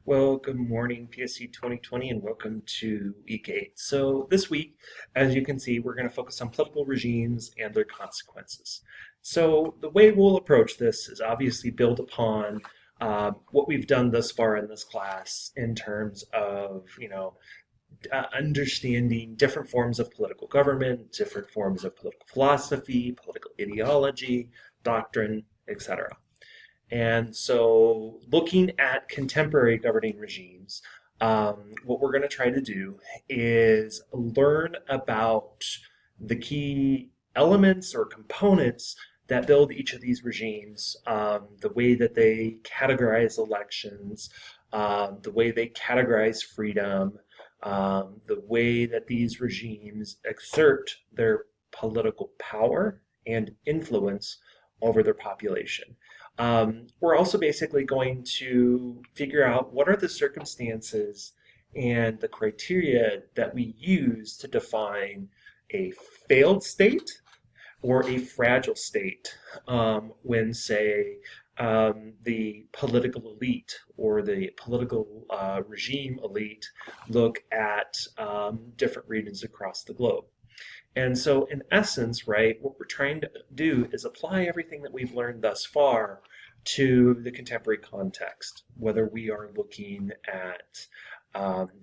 Well, good morning, PSC 2020, and welcome to Week 8. So, this week, as you can see, we're going to focus on political regimes and their consequences. So, the way we'll approach this is obviously build upon what we've done thus far in this class in terms of, understanding different forms of political government, different forms of political philosophy, political ideology, doctrine, etc. And so, looking at contemporary governing regimes, what we're going to try to do is learn about the key elements or components that build each of these regimes, the way that they categorize elections, the way they categorize freedom, the way that these regimes exert their political power and influence over their population. We're also basically going to figure out what are the circumstances and the criteria that we use to define a failed state or a fragile state when, say, the political elite or the political regime elite look at different regions across the globe. And so, in essence, right, what we're trying to do is apply everything that we've learned thus far to the contemporary context, whether we are looking at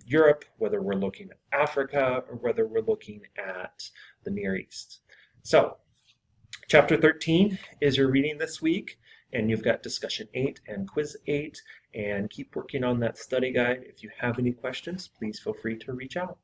Europe, whether we're looking at Africa, or whether we're looking at the Near East. So, Chapter 13 is your reading this week, and you've got Discussion 8 and Quiz 8, and keep working on that study guide. If you have any questions, please feel free to reach out.